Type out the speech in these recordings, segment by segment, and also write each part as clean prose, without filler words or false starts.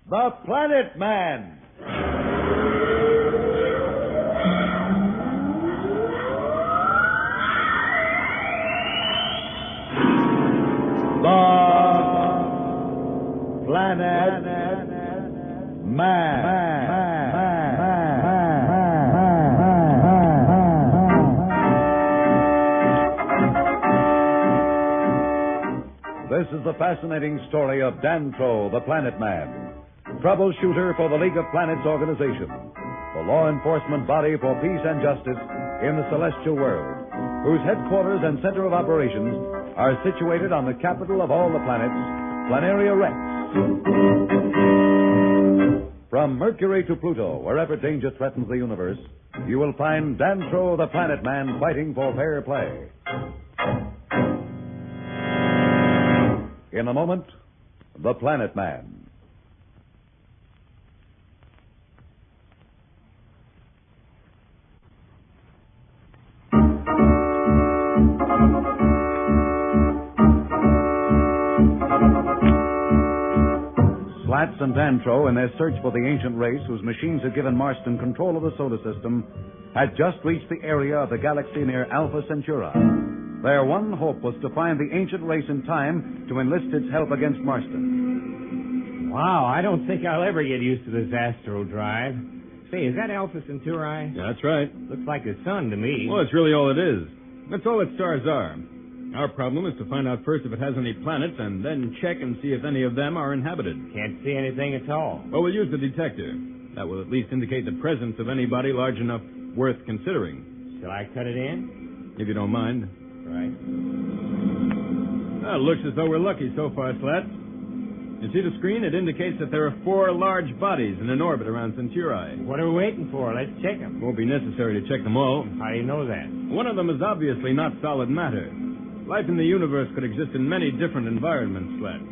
The Planet Man. The Planet Man. This is the fascinating story of Dantro, the Planet Man, troubleshooter for the League of Planets organization, the law enforcement body for peace and justice in the celestial world, whose headquarters and center of operations are situated on the capital of all the planets, Planaria Rex. From Mercury to Pluto, wherever danger threatens the universe, you will find Dantro, the Planet Man, fighting for fair play. In a moment, The Planet Man. Slats and Dantro, in their search for the ancient race whose machines had given Marston control of the solar system, had just reached the area of the galaxy near Alpha Centauri. Their one hope was to find the ancient race in time to enlist its help against Marston. Wow, I don't think I'll ever get used to this astral drive. Say, is that Alpha Centauri? Yeah, that's right. Looks like the sun to me. Well, it's really all it is. That's all its stars are. Our problem is to find out first if it has any planets and then check and see if any of them are inhabited. Can't see anything at all. Well, we'll use the detector. That will at least indicate the presence of anybody large enough worth considering. Shall I cut it in? If you don't mind. Right. Well, it looks as though we're lucky so far, Slats. You see the screen? It indicates that there are 4 large bodies in an orbit around Centauri. What are we waiting for? Let's check them. Won't be necessary to check them all. How do you know that? One of them is obviously not solid matter. Life in the universe could exist in many different environments, Slats.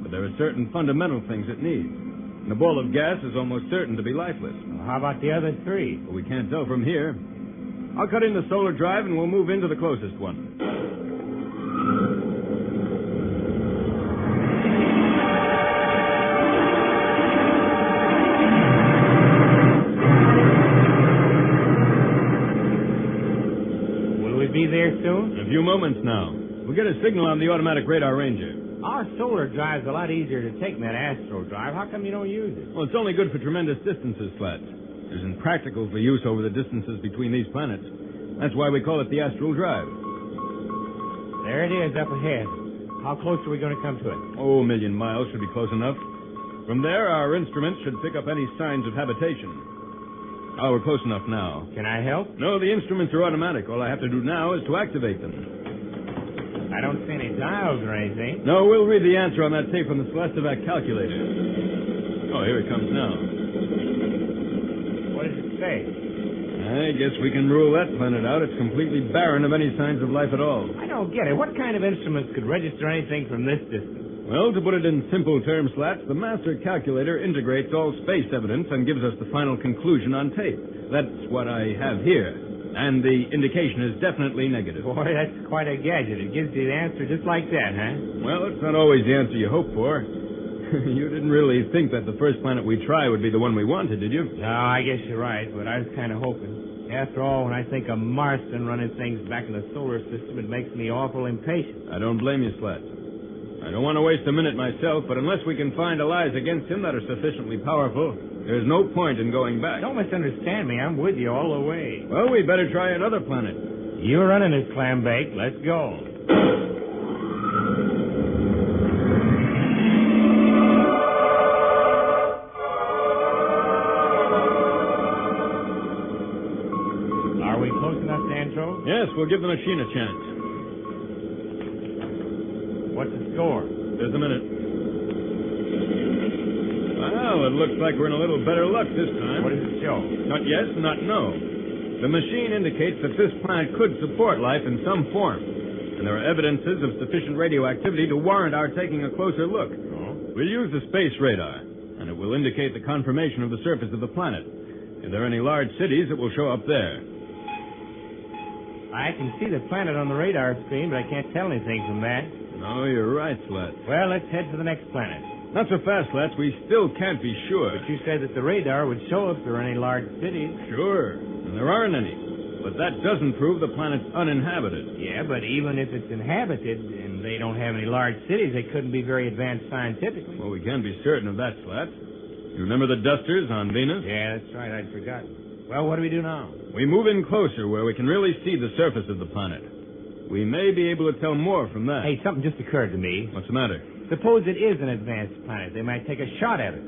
But there are certain fundamental things it needs. And a ball of gas is almost certain to be lifeless. Well, how about the other 3? Well, we can't tell from here. I'll cut in the solar drive and we'll move into the closest one. Will we be there soon? In a few moments now. We'll get a signal on the automatic radar ranger. Our solar drive's a lot easier to take than that astral drive. How come you don't use it? Well, it's only good for tremendous distances, Slats. It isn't practical for use over the distances between these planets. That's why we call it the astral drive. There it is up ahead. How close are we going to come to it? Oh, a million miles should be close enough. From there, our instruments should pick up any signs of habitation. Oh, we're close enough now. Can I help? No, the instruments are automatic. All I have to do now is to activate them. I don't see any dials or anything. No, we'll read the answer on that tape from the Celestivac calculator. Oh, here it comes now. What does it say? I guess we can rule that planet out. It's completely barren of any signs of life at all. I don't get it. What kind of instruments could register anything from this distance? Well, to put it in simple terms, Slats, the master calculator integrates all space evidence and gives us the final conclusion on tape. That's what I have here. And the indication is definitely negative. Boy, that's quite a gadget. It gives you the answer just like that, huh? Well, it's not always the answer you hope for. You didn't really think that the first planet we try would be the one we wanted, did you? No, I guess you're right, but I was kind of hoping. After all, when I think of Marston running things back in the solar system, it makes me awful impatient. I don't blame you, Slats. I don't want to waste a minute myself, but unless we can find allies against him that are sufficiently powerful, there's no point in going back. Don't misunderstand me. I'm with you all the way. Well, we better try another planet. You're running this, Clambake. Let's go. Are we close enough, Dantro? Yes, we'll give the machine a chance. What's the score? Just a minute. Well, it looks like we're in a little better luck this time. What does it show? Not yes, not no. The machine indicates that this planet could support life in some form, and there are evidences of sufficient radioactivity to warrant our taking a closer look. Oh? We'll use the space radar, and it will indicate the confirmation of the surface of the planet. If there are any large cities, it will show up there. I can see the planet on the radar screen, but I can't tell anything from that. No, you're right, Slats. Well, let's head for the next planet. Not so fast, Slats. We still can't be sure. But you said that the radar would show if there are any large cities. Sure, and there aren't any. But that doesn't prove the planet's uninhabited. Yeah, but even if it's inhabited and they don't have any large cities, they couldn't be very advanced scientifically. Well, we can be certain of that, Slats. You remember the dusters on Venus? Yeah, that's right. I'd forgotten. Well, what do we do now? We move in closer where we can really see the surface of the planet. We may be able to tell more from that. Hey, something just occurred to me. What's the matter? Suppose it is an advanced planet. They might take a shot at it.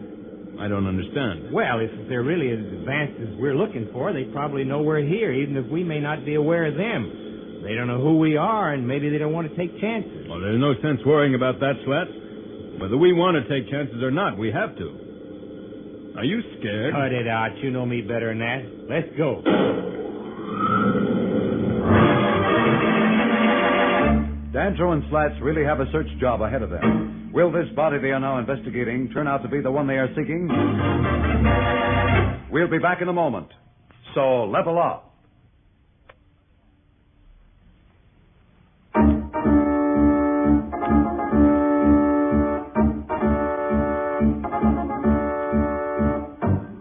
I don't understand. Well, if they're really as advanced as we're looking for, they probably know we're here, even if we may not be aware of them. They don't know who we are, and maybe they don't want to take chances. Well, there's no sense worrying about that, Slats. Whether we want to take chances or not, we have to. Are you scared? Cut it out. You know me better than that. Let's go. Danto and Slats really have a search job ahead of them. Will this body they are now investigating turn out to be the one they are seeking? We'll be back in a moment. So level up.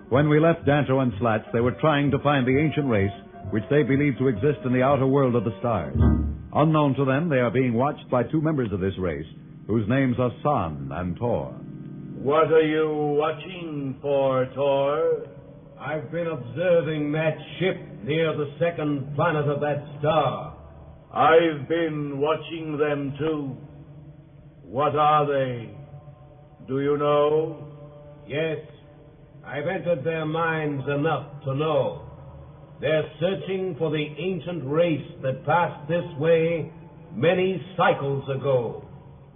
When we left Danto and Slats, they were trying to find the ancient race which they believe to exist in the outer world of the stars. Unknown to them, they are being watched by two members of this race, whose names are San and Tor. What are you watching for, Tor? I've been observing that ship near the second planet of that star. I've been watching them too. What are they? Do you know? Yes, I've entered their minds enough to know. They're searching for the ancient race that passed this way many cycles ago.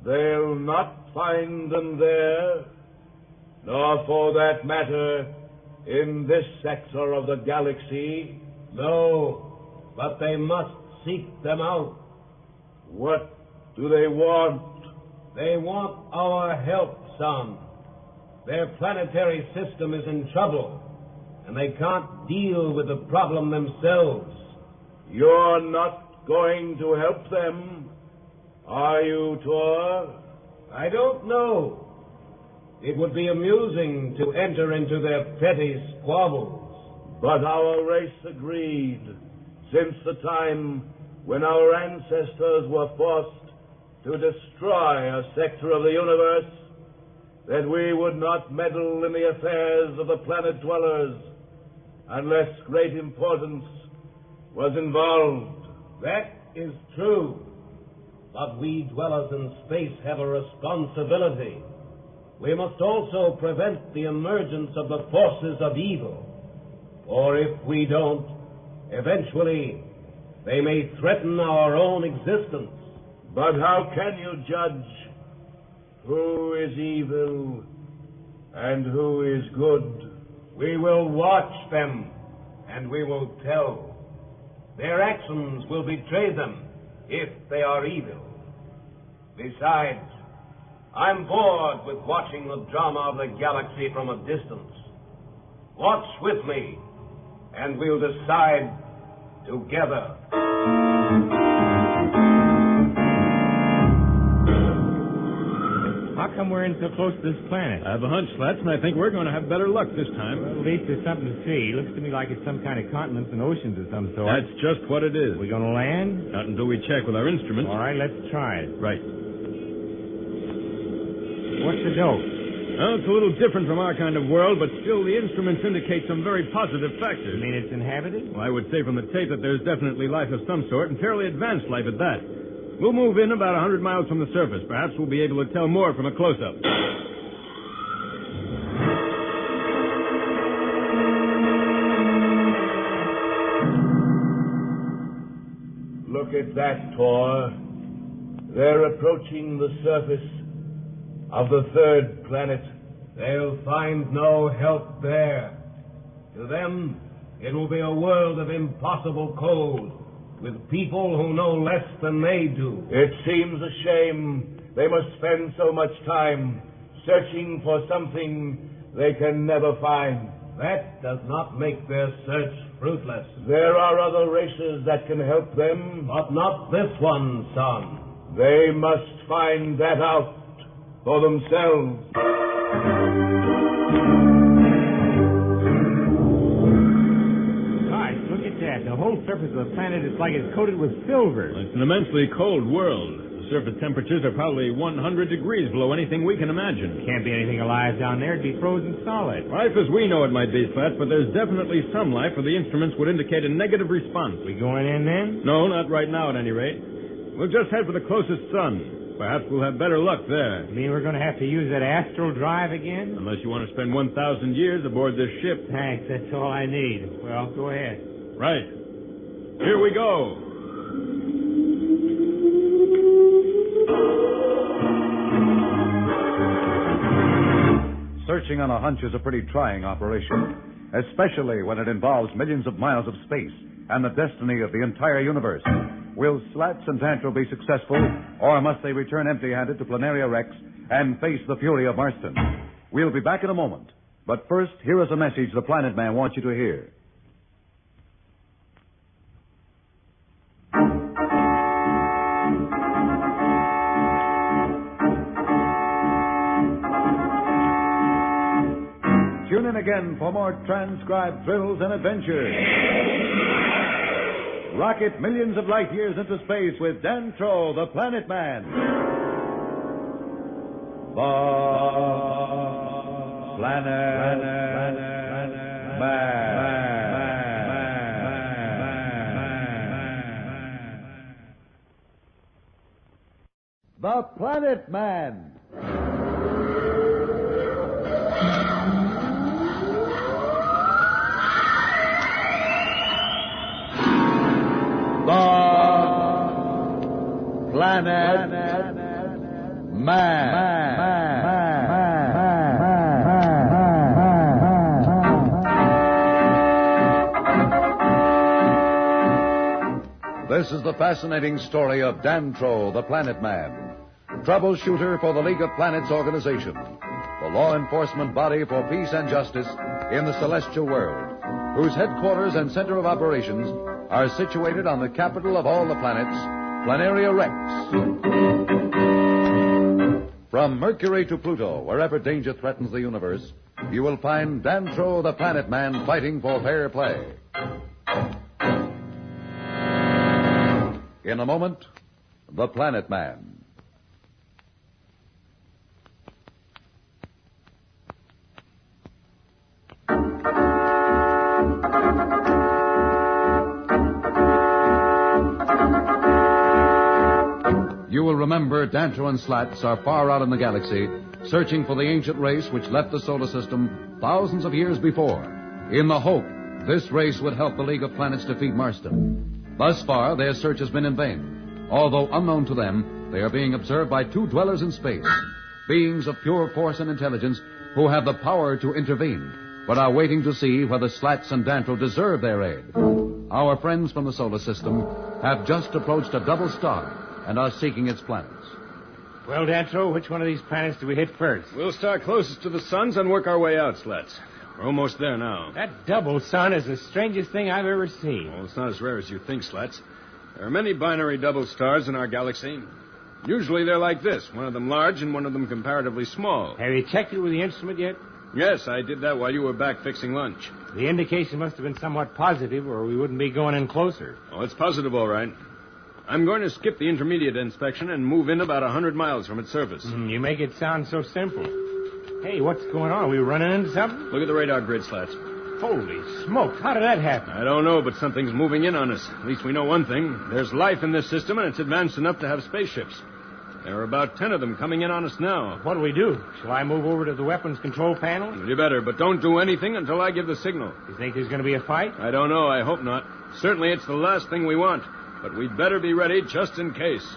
They'll not find them there, nor for that matter in this sector of the galaxy. No, but they must seek them out. What do they want? They want our help, son. Their planetary system is in trouble, and they can't deal with the problem themselves. You're not going to help them, are you, Tor? I don't know. It would be amusing to enter into their petty squabbles. But our race agreed, since the time when our ancestors were forced to destroy a sector of the universe, that we would not meddle in the affairs of the planet dwellers unless great importance was involved. That is true. But we dwellers in space have a responsibility. We must also prevent the emergence of the forces of evil. For if we don't, eventually they may threaten our own existence. But how can you judge who is evil and who is good? We will watch them, and we will tell. Their actions will betray them if they are evil. Besides, I'm bored with watching the drama of the galaxy from a distance. Watch with me, and we'll decide together. How come we're in so close to this planet? I have a hunch, Slats, and I think we're going to have better luck this time. Well, at least there's something to see. Looks to me like it's some kind of continents and oceans of some sort. That's just what it is. We gonna land? Not until we check with our instruments. All right, let's try it. Right. What's the dope? Well, it's a little different from our kind of world, but still the instruments indicate some very positive You factors. mean it's inhabited? Well, I would say from the tape that there's definitely life of some sort, and fairly advanced life at that. We'll move in about 100 miles from the surface. Perhaps we'll be able to tell more from a close-up. Look at that, Tor. They're approaching the surface of the third planet. They'll find no help there. To them, it will be a world of impossible cold, with people who know less than they do. It seems a shame they must spend so much time searching for something they can never find. That does not make their search fruitless. There are other races that can help them. But not this one, son. They must find that out. for themselves. Gosh, look at that. The whole surface of the planet is like it's coated with silver. It's an immensely cold world. The surface temperatures are probably 100 degrees below anything we can imagine. Can't be anything alive down there. It'd be frozen solid. Life as we know it might be, Slats, but there's definitely some life where the instruments would indicate a negative response. We going in then? No, not right now at any rate. We'll just head for the closest sun. Perhaps we'll have better luck there. You mean we're going to have to use that astral drive again? Unless you want to spend 1,000 years aboard this ship. Thanks, that's all I need. Well, go ahead. Right. Here we go. Searching on a hunch is a pretty trying operation, especially when it involves millions of miles of space and the destiny of the entire universe. Will Slats and Tantro be successful, or must they return empty-handed to Planaria Rex and face the fury of Marston? We'll be back in a moment. But first, here is a message the Planet Man wants you to hear. Tune in again for more transcribed thrills and adventures. Rocket millions of light years into space with Dantro, the Planet Man. The Planet Man. The Planet Man. Planet Man. This is the fascinating story of Dantro, the Planet Man, troubleshooter for the League of Planets organization, the law enforcement body for peace and justice in the celestial world, whose headquarters and center of operations are situated on the capital of all the planets, Planaria Rex. From Mercury to Pluto, wherever danger threatens the universe, you will find Dantro, the Planet Man, fighting for fair play. In a moment, the Planet Man. You will remember Dantro and Slats are far out in the galaxy, searching for the ancient race which left the solar system thousands of years before, in the hope this race would help the League of Planets defeat Marston. Thus far, their search has been in vain. Although unknown to them, they are being observed by two dwellers in space, beings of pure force and intelligence who have the power to intervene, but are waiting to see whether Slats and Dantro deserve their aid. Our friends from the solar system have just approached a double star and are seeking its planets. Well, Dantro, which one of these planets do we hit first? We'll start closest to the suns and work our way out, Slats. We're almost there now. That double sun is the strangest thing I've ever seen. Well, it's not as rare as you think, Slats. There are many binary double stars in our galaxy. Usually they're like this, one of them large and one of them comparatively small. Have you checked it with the instrument yet? Yes, I did that while you were back fixing lunch. The indication must have been somewhat positive, or we wouldn't be going in closer. Oh, it's positive, all right. I'm going to skip the intermediate inspection and move in about 100 miles from its surface. You make it sound so simple. Hey, what's going on? Are we running into something? Look at the radar grid, Slats. Holy smokes, how did that happen? I don't know, but something's moving in on us. At least we know one thing. There's life in this system, and it's advanced enough to have spaceships. There are about 10 of them coming in on us now. What do we do? Shall I move over to the weapons control panel? You better, but don't do anything until I give the signal. You think there's going to be a fight? I don't know. I hope not. Certainly it's the last thing we want. But we'd better be ready just in case.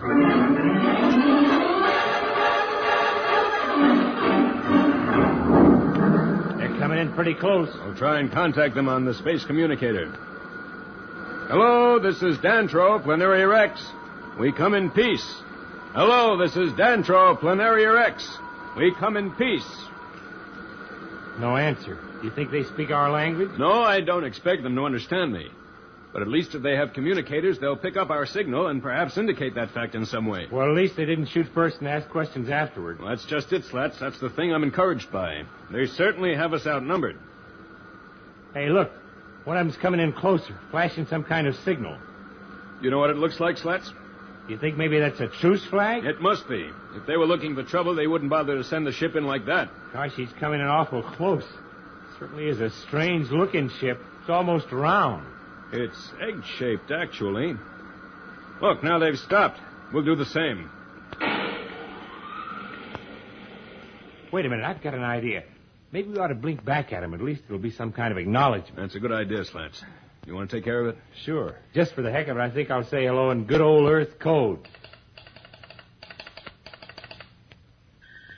They're coming in pretty close. I'll try and contact them on the space communicator. Hello, this is Dantro, Planaria Rex. We come in peace. Hello, this is Dantro, Planaria Rex. We come in peace. No answer. You think they speak our language? No, I don't expect them to understand me. But at least if they have communicators, they'll pick up our signal and perhaps indicate that fact in some way. Well, at least they didn't shoot first and ask questions afterward. Well, that's just it, Slats. That's the thing I'm encouraged by. They certainly have us outnumbered. Hey, look. One of them's coming in closer, flashing some kind of signal. You know what it looks like, Slats? You think maybe that's a truce flag? It must be. If they were looking for trouble, they wouldn't bother to send the ship in like that. Gosh, he's coming in awful close. Certainly is a strange-looking ship. It's almost round. It's egg-shaped, actually. Look, now they've stopped. We'll do the same. Wait a minute, I've got an idea. Maybe we ought to blink back at him. At least it'll be some kind of acknowledgement. That's a good idea, Slats. You want to take care of it? Sure. Just for the heck of it, I think I'll say hello in good old Earth code.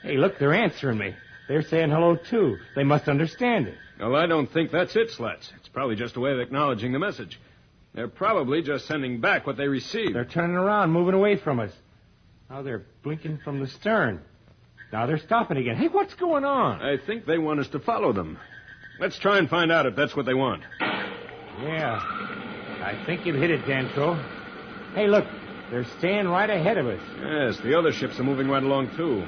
Hey, look, they're answering me. They're saying hello, too. They must understand it. Well, I don't think that's it, Slats. It's probably just a way of acknowledging the message. They're probably just sending back what they received. They're turning around, moving away from us. Now they're blinking from the stern. Now they're stopping again. Hey, what's going on? I think they want us to follow them. Let's try and find out if that's what they want. Yeah. I think you've hit it, Dantro. Hey, look. They're staying right ahead of us. Yes, the other ships are moving right along, too.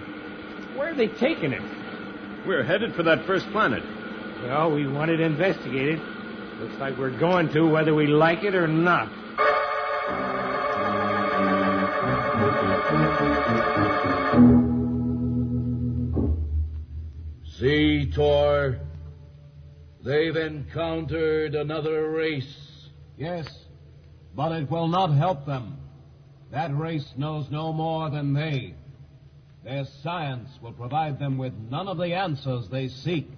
Where are they taking us? We're headed for that first planet. Well, we wanted to investigate it. Looks like we're going to, whether we like it or not. See, Tor, they've encountered another race. Yes, but it will not help them. That race knows no more than they. Their science will provide them with none of the answers they seek.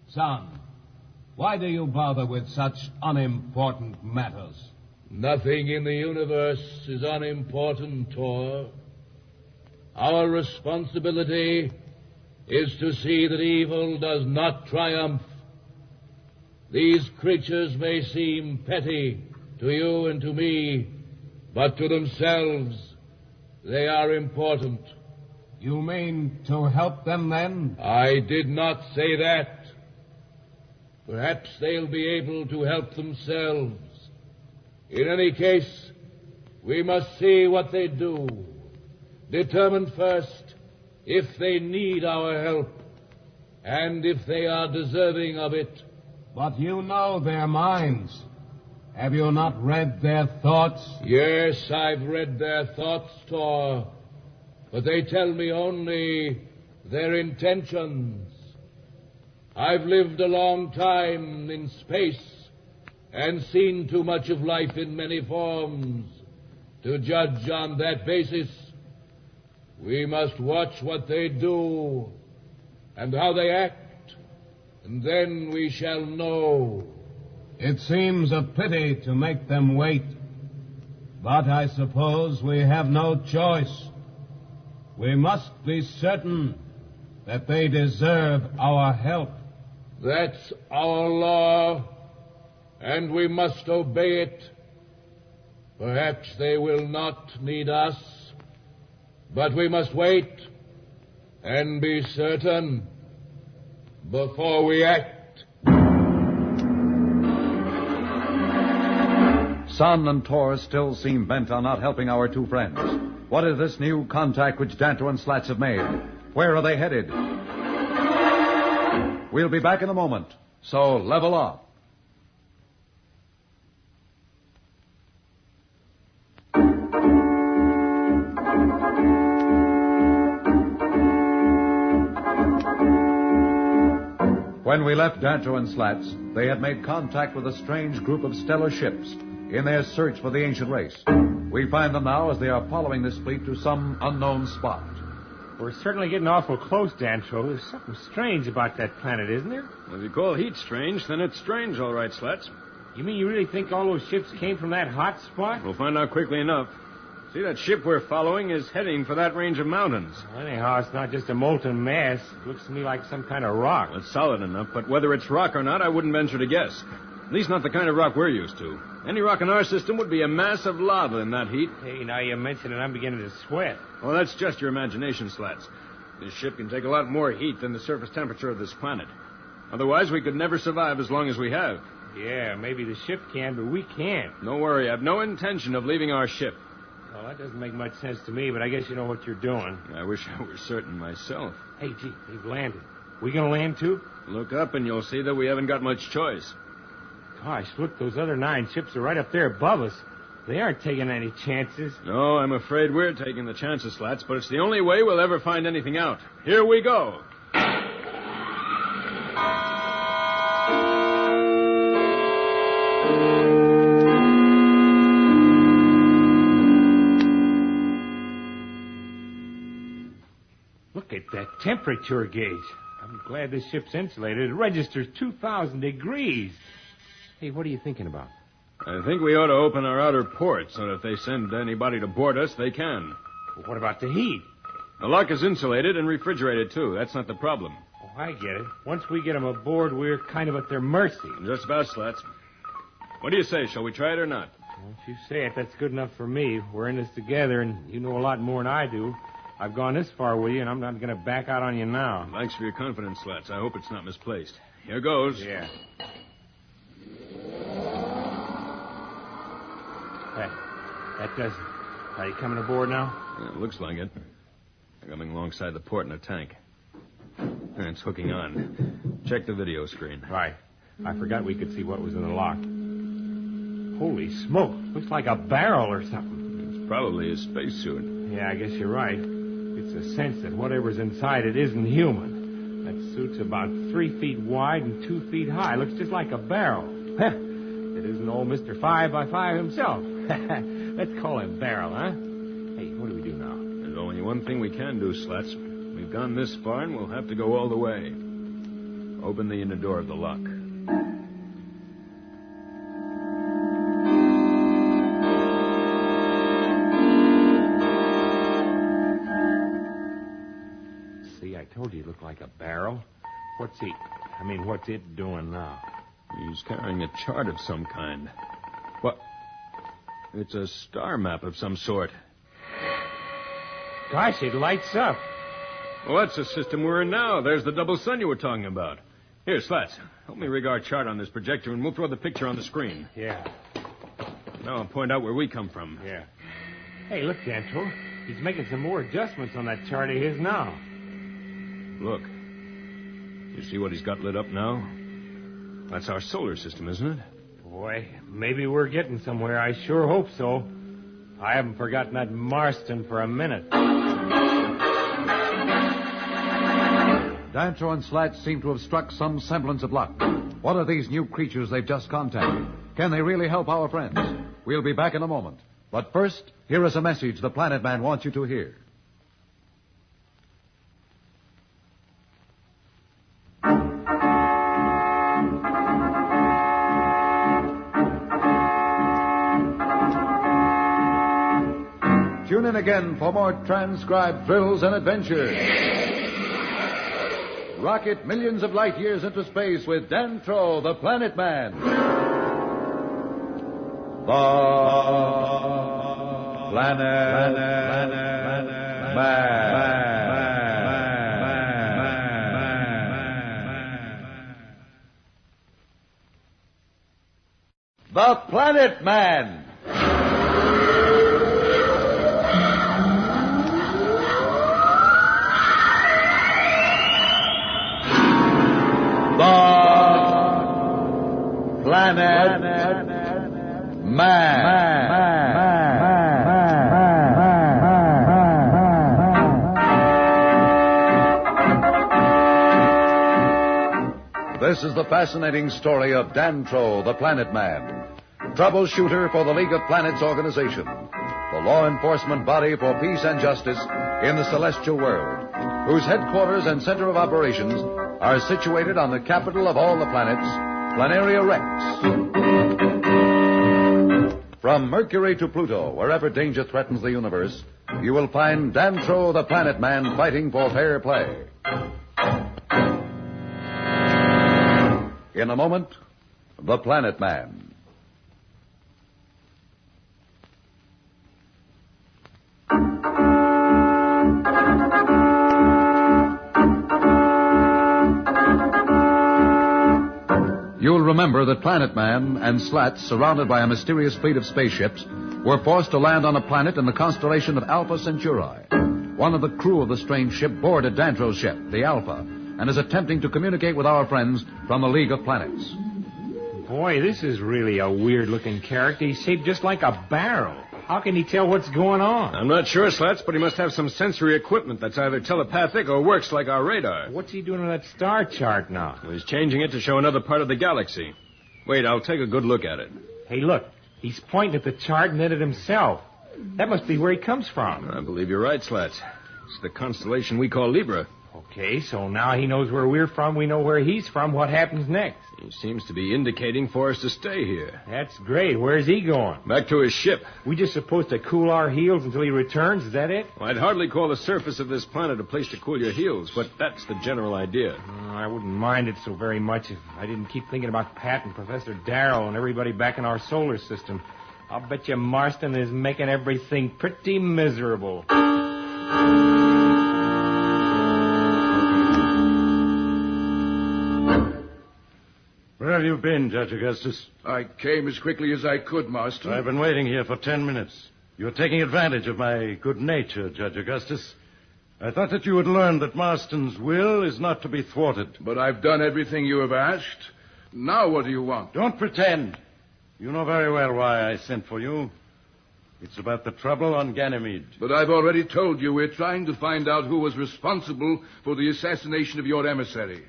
Son, why do you bother with such unimportant matters? Nothing in the universe is unimportant, Tor. Our responsibility is to see that evil does not triumph. These creatures may seem petty to you and to me, but to themselves they are important. You mean to help them, then? I did not say that. Perhaps they'll be able to help themselves. In any case, we must see what they do. Determine first if they need our help, and if they are deserving of it. But you know their minds. Have you not read their thoughts? Yes, I've read their thoughts, Tor, but they tell me only their intentions. I've lived a long time in space and seen too much of life in many forms to judge on that basis. We must watch what they do and how they act, and then we shall know. It seems a pity to make them wait, but I suppose we have no choice. We must be certain that they deserve our help. That's our law, and we must obey it. Perhaps they will not need us, but we must wait and be certain before we act. Sun and Tor still seem bent on not helping our two friends. What is this new contact which Dantro and Slats have made? Where are they headed? We'll be back in a moment, so level off. When we left Dantro and Slats, they had made contact with a strange group of stellar ships in their search for the ancient race. We find them now as they are following this fleet to some unknown spot. We're certainly getting awful close, Dantro. There's something strange about that planet, isn't there? Well, if you call heat strange, then it's strange, all right, Slats. You mean you really think all those ships came from that hot spot? We'll find out quickly enough. See, that ship we're following is heading for that range of mountains. Anyhow, it's not just a molten mass. It looks to me like some kind of rock. Well, it's solid enough, but whether it's rock or not, I wouldn't venture to guess. At least not the kind of rock we're used to. Any rock in our system would be a mass of lava in that heat. Hey, now you mention it, I'm beginning to sweat. Well, that's just your imagination, Slats. This ship can take a lot more heat than the surface temperature of this planet. Otherwise, we could never survive as long as we have. Yeah, maybe the ship can, but we can't. Don't worry, I've no intention of leaving our ship. Well, that doesn't make much sense to me, but I guess you know what you're doing. I wish I were certain myself. Hey, gee, they've landed. We gonna land, too? Look up and you'll see that we haven't got much choice. Gosh, look, those other 9 ships are right up there above us. They aren't taking any chances. No, I'm afraid we're taking the chances, Slats, but it's the only way we'll ever find anything out. Here we go. Look at that temperature gauge. I'm glad this ship's insulated. It registers 2,000 degrees. Hey, what are you thinking about? I think we ought to open our outer port so that if they send anybody to board us, they can. Well, what about the heat? The lock is insulated and refrigerated, too. That's not the problem. Oh, I get it. Once we get them aboard, we're kind of at their mercy. Just about, Slats. What do you say? Shall we try it or not? Well, if you say it, that's good enough for me. We're in this together, and you know a lot more than I do. I've gone this far with you, and I'm not going to back out on you now. Thanks for your confidence, Slats. I hope it's not misplaced. Here goes. Yeah. That does it. Are you coming aboard now? Yeah, it looks like it. They're coming alongside the port in a tank. It's hooking on. Check the video screen. Right. I forgot we could see what was in the lock. Holy smoke. Looks like a barrel or something. It's probably a spacesuit. Yeah, I guess you're right. It's a sense that whatever's inside it isn't human. That suit's about 3 feet wide and 2 feet high. Looks just like a barrel. It isn't old Mr. 5x5 himself. Let's call him Barrel, huh? Hey, what do we do now? There's only one thing we can do, Slats. We've gone this far, and we'll have to go all the way. Open the inner door of the lock. See, I told you it looked like a barrel. What's it doing now? He's carrying a chart of some kind. What? It's a star map of some sort. Gosh, it lights up. Well, that's the system we're in now. There's the double sun you were talking about. Here, Slats, help me rig our chart on this projector, and we'll throw the picture on the screen. Yeah. Now I'll point out where we come from. Yeah. Hey, look, Danto. He's making some more adjustments on that chart of his now. Look. You see what he's got lit up now? That's our solar system, isn't it? Boy, maybe we're getting somewhere. I sure hope so. I haven't forgotten that Marston for a minute. Danto and Slats seem to have struck some semblance of luck. What are these new creatures they've just contacted? Can they really help our friends? We'll be back in a moment. But first, here is a message the Planet Man wants you to hear. Tune in again for more transcribed thrills and adventures. Rocket millions of light years into space with Dantro, the Planet Man. The Planet Man. The Planet Man. Planet Man. This is the fascinating story of Dantro, the Planet Man, troubleshooter for the League of Planets organization, the law enforcement body for peace and justice in the celestial world, whose headquarters and center of operations are situated on the capital of all the planets, Planaria Rex. From Mercury to Pluto, wherever danger threatens the universe, you will find Dantro, the Planet Man, fighting for fair play. In a moment, the Planet Man. You'll remember that Planet Man and Slats, surrounded by a mysterious fleet of spaceships, were forced to land on a planet in the constellation of Alpha Centauri. One of the crew of the strange ship boarded Dantro's ship, the Alpha, and is attempting to communicate with our friends from the League of Planets. Boy, this is really a weird-looking character. He's shaped just like a barrel. How can he tell what's going on? I'm not sure, Slats, but he must have some sensory equipment that's either telepathic or works like our radar. What's he doing on that star chart now? Well, he's changing it to show another part of the galaxy. Wait, I'll take a good look at it. Hey, look. He's pointing at the chart and at it himself. That must be where he comes from. I believe you're right, Slats. It's the constellation we call Libra. Okay, so now he knows where we're from, we know where he's from. What happens next? He seems to be indicating for us to stay here. That's great. Where's he going? Back to his ship. We just supposed to cool our heels until he returns? Is that it? Well, I'd hardly call the surface of this planet a place to cool your heels, but that's the general idea. I wouldn't mind it so very much if I didn't keep thinking about Pat and Professor Darrell and everybody back in our solar system. I'll bet you Marston is making everything pretty miserable. Where have you been, Judge Augustus? I came as quickly as I could, Marston. I've been waiting here for 10 minutes. You're taking advantage of my good nature, Judge Augustus. I thought that you would learn that Marston's will is not to be thwarted. But I've done everything you have asked. Now what do you want? Don't pretend. You know very well why I sent for you. It's about the trouble on Ganymede. But I've already told you we're trying to find out who was responsible for the assassination of your emissary.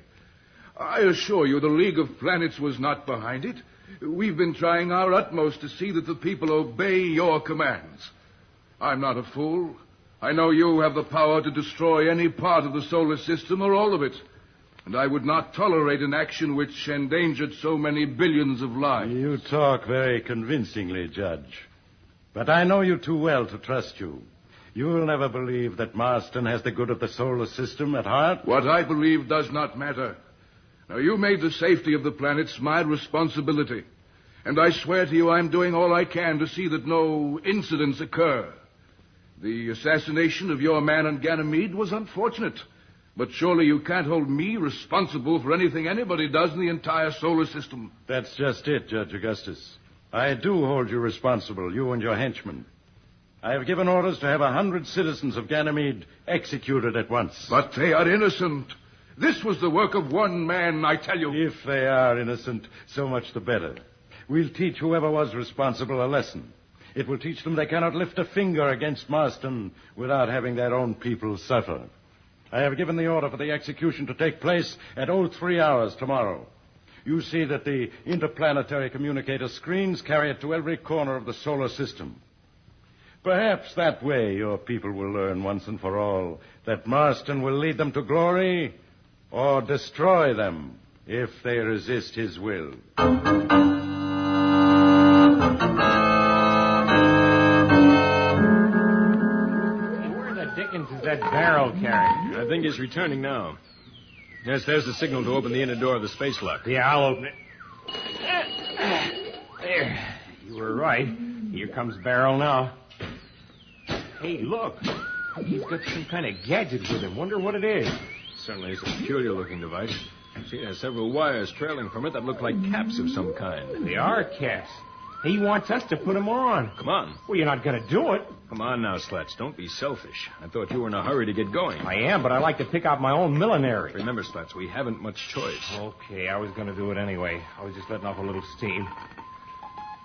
I assure you the League of Planets was not behind it. We've been trying our utmost to see that the people obey your commands. I'm not a fool. I know you have the power to destroy any part of the solar system or all of it. And I would not tolerate an action which endangered so many billions of lives. You talk very convincingly, Judge. But I know you too well to trust you. You'll never believe that Marston has the good of the solar system at heart. What I believe does not matter. Now, you made the safety of the planets my responsibility. And I swear to you I'm doing all I can to see that no incidents occur. The assassination of your man on Ganymede was unfortunate. But surely you can't hold me responsible for anything anybody does in the entire solar system. That's just it, Judge Augustus. I do hold you responsible, you and your henchmen. I have given orders to have 100 citizens of Ganymede executed at once. But they are innocent. This was the work of one man, I tell you. If they are innocent, so much the better. We'll teach whoever was responsible a lesson. It will teach them they cannot lift a finger against Marston without having their own people suffer. I have given the order for the execution to take place at 03 hours tomorrow. You see that the interplanetary communicator screens carry it to every corner of the solar system. Perhaps that way your people will learn once and for all that Marston will lead them to glory or destroy them if they resist his will. Where the dickens is that barrel carrying? I think he's returning now. Yes, there's the signal to open the inner door of the space lock. Yeah, I'll open it. There. You were right. Here comes Barrel now. Hey, look. He's got some kind of gadget with him. Wonder what it is. Certainly is a peculiar-looking device. See, it has several wires trailing from it that look like caps of some kind. They are caps. He wants us to put them on. Come on. Well, you're not going to do it. Come on now, Slats. Don't be selfish. I thought you were in a hurry to get going. I am, but I like to pick out my own millinery. Remember, Slats, we haven't much choice. Okay, I was going to do it anyway. I was just letting off a little steam.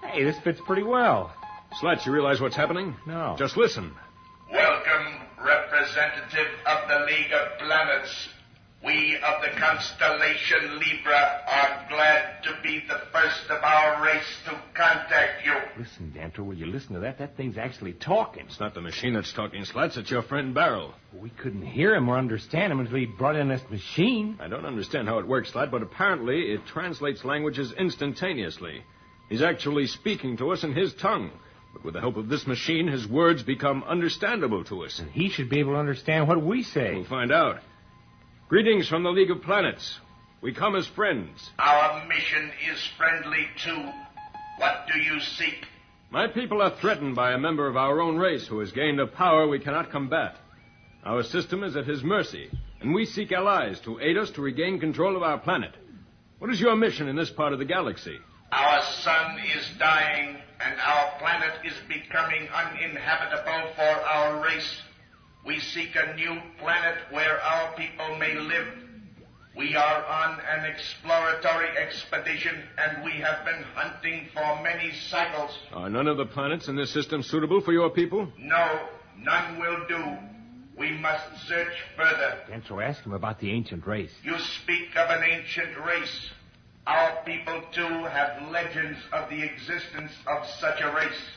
Hey, this fits pretty well. Slats, you realize what's happening? No. Just listen. Welcome, representative of the League of Planets. We of the constellation Libra are glad to be the first of our race to contact you. Listen, Danto, will you listen to that? That thing's actually talking. It's not the machine that's talking, Slats. It's your friend Barrel. We couldn't hear him or understand him until he brought in this machine. I don't understand how it works, Slat, but apparently it translates languages instantaneously. He's actually speaking to us in his tongue. But with the help of this machine, his words become understandable to us. And he should be able to understand what we say. We'll find out. Greetings from the League of Planets. We come as friends. Our mission is friendly, too. What do you seek? My people are threatened by a member of our own race who has gained a power we cannot combat. Our system is at his mercy, and we seek allies to aid us to regain control of our planet. What is your mission in this part of the galaxy? Our sun is dying, and our planet is becoming uninhabitable for our race. We seek a new planet where our people may live. We are on an exploratory expedition, and we have been hunting for many cycles. Are none of the planets in this system suitable for your people? No, none will do. We must search further. Dentro, ask him about the ancient race. You speak of an ancient race. Our people, too, have legends of the existence of such a race.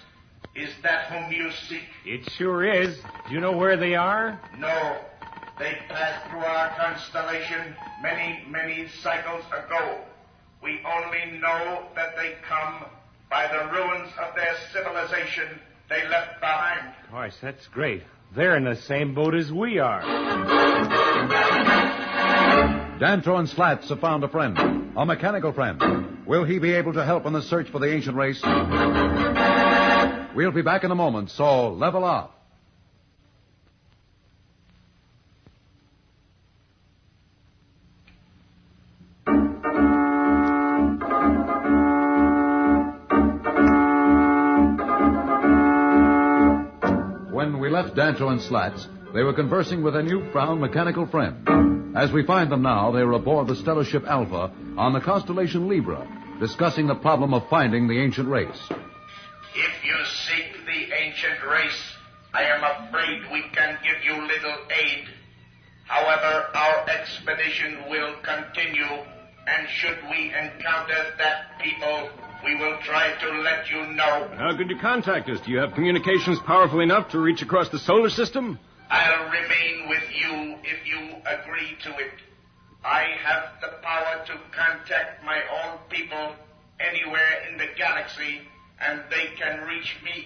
Is that whom you seek? It sure is. Do you know where they are? No. They passed through our constellation many, many cycles ago. We only know that they come by the ruins of their civilization they left behind. Gosh, that's great. They're in the same boat as we are. Dantro and Slats have found a friend, a mechanical friend. Will he be able to help in the search for the ancient race? We'll be back in a moment, so level off. When we left Dantro and Slats, they were conversing with a new-found mechanical friend. As we find them now, they are aboard the stellar ship Alpha on the constellation Libra, discussing the problem of finding the ancient race. If you seek the ancient race, I am afraid we can give you little aid. However, our expedition will continue, and should we encounter that people, we will try to let you know. How could you contact us? Do you have communications powerful enough to reach across the solar system? I'll remain with you if you agree to it. I have the power to contact my own people anywhere in the galaxy, and they can reach me.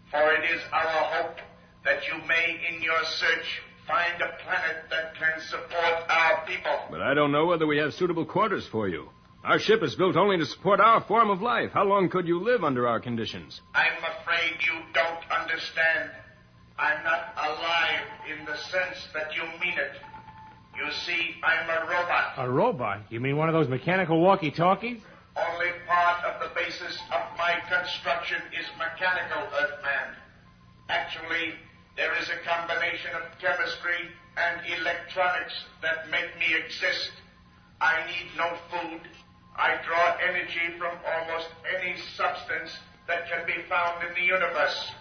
For it is our hope that you may, in your search, find a planet that can support our people. But I don't know whether we have suitable quarters for you. Our ship is built only to support our form of life. How long could you live under our conditions? I'm afraid you don't understand. I'm not alive in the sense that you mean it. You see, I'm a robot. A robot? You mean one of those mechanical walkie-talkies? Only part of the basis of my construction is mechanical, Earthman. Actually, there is a combination of chemistry and electronics that make me exist. I need no food. I draw energy from almost any substance that can be found in the universe.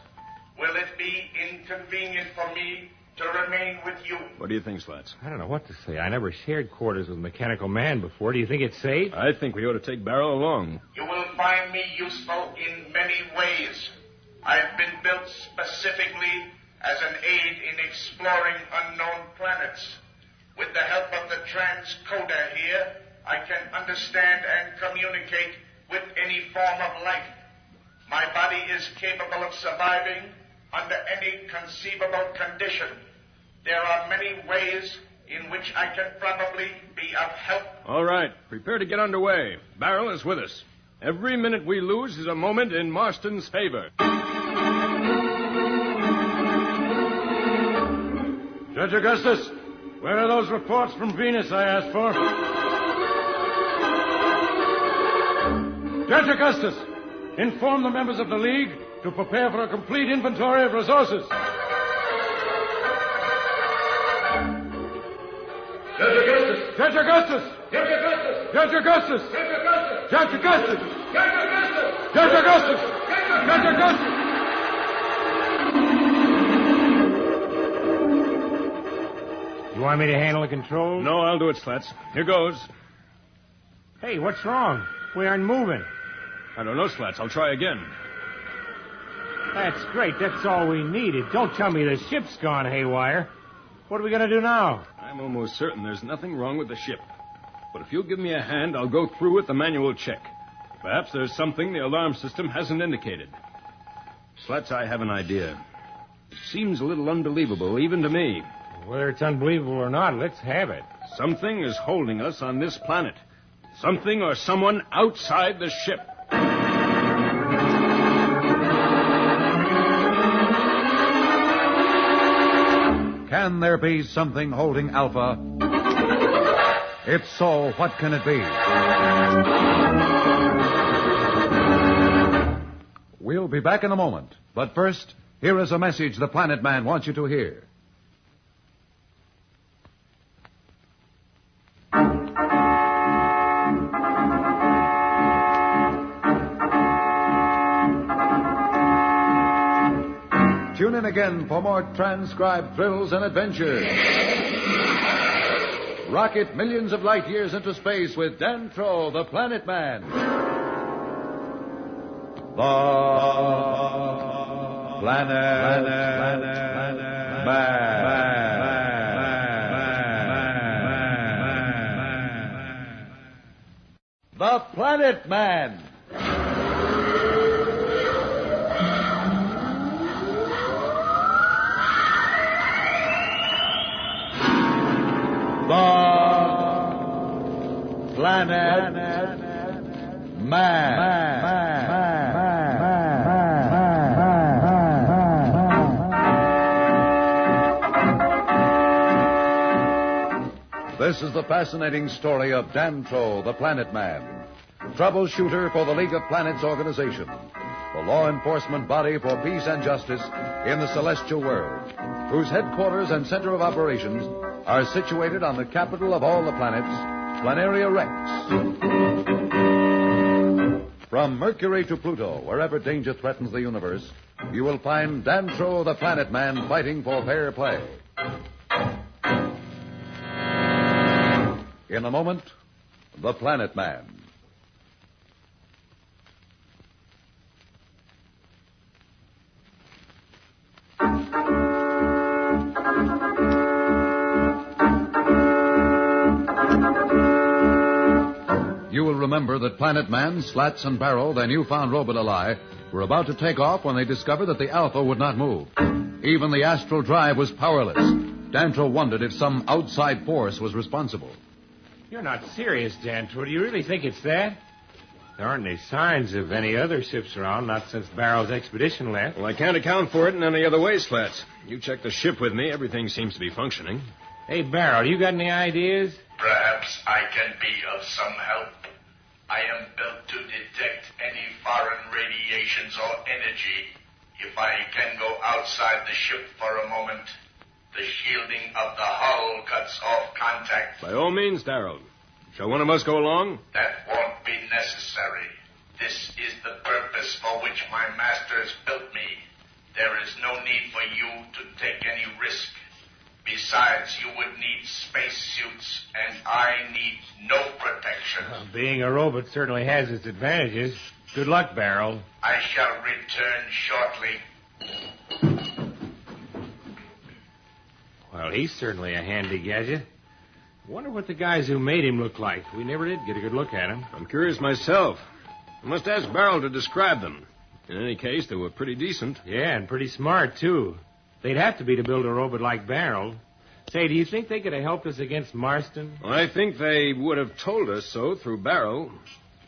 Will it be inconvenient for me to remain with you? What do you think, Slats? I don't know what to say. I never shared quarters with a mechanical man before. Do you think it's safe? I think we ought to take Barrel along. You will find me useful in many ways. I've been built specifically as an aid in exploring unknown planets. With the help of the transcoder here, I can understand and communicate with any form of life. My body is capable of surviving under any conceivable condition. There are many ways in which I can probably be of help. All right. Prepare to get underway. Barrel is with us. Every minute we lose is a moment in Marston's favor. Judge Augustus, where are those reports from Venus I asked for? Judge Augustus, inform the members of the League to prepare for a complete inventory of resources. Judge Augustus! Judge Augustus! Judge Augustus! Judge Augustus! Judge Augustus! Judge Augustus! Judge Augustus! Judge Augustus! Judge Augustus! You want me to handle the controls? No, I'll do it, Slats. Here goes. Hey, what's wrong? We aren't moving. I don't know, Slats. I'll try again. That's great. That's all we needed. Don't tell me the ship's gone haywire. What are we going to do now? I'm almost certain there's nothing wrong with the ship. But if you'll give me a hand, I'll go through with the manual check. Perhaps there's something the alarm system hasn't indicated. Slats, I have an idea. It seems a little unbelievable, even to me. Whether it's unbelievable or not, let's have it. Something is holding us on this planet. Something or someone outside the ship. Can there be something holding Alpha? If so, what can it be? We'll be back in a moment. But first, here is a message the Planet Man wants you to hear. Tune in again for more transcribed thrills and adventures. Rocket millions of light years into space with Dan Troll, the Planet Man. The Planet Man. The Planet Man. The Planet Man. This is the fascinating story of Dan Troll, the Planet Man, troubleshooter for the League of Planets organization, the law enforcement body for peace and justice in the celestial world, whose headquarters and center of operations are situated on the capital of all the planets, Planaria Rex. From Mercury to Pluto, wherever danger threatens the universe, you will find Dan Troll, the Planet Man, fighting for fair play. In a moment, the Planet Man. You will remember that Planet Man, Slats, and Barrel, their newfound robot ally, were about to take off when they discovered that the Alpha would not move. Even the astral drive was powerless. Dan Troll wondered if some outside force was responsible. You're not serious, Dan Troll. Do you really think it's that? There aren't any signs of any other ships around, not since Barrel's expedition left. Well, I can't account for it in any other way, Slats. You check the ship with me, everything seems to be functioning. Hey, Barrel, you got any ideas? Perhaps I can be of some help. I am built to detect any foreign radiations or energy. If I can go outside the ship for a moment, the shielding of the hull cuts off contact. By all means, Darrell. Shall one of us go along? That won't be necessary. This is the purpose for which my masters built me. There is no need for you to take any risk. Besides, you would need spacesuits, and I need no protection. Well, being a robot certainly has its advantages. Good luck, Barrel. I shall return shortly. Well, he's certainly a handy gadget. Wonder what the guys who made him look like. We never did get a good look at him. I'm curious myself. I must ask Barrel to describe them. In any case, they were pretty decent. Yeah, and pretty smart, too. They'd have to be to build a robot like Barrel. Say, do you think they could have helped us against Marston? Well, I think they would have told us so through Barrel.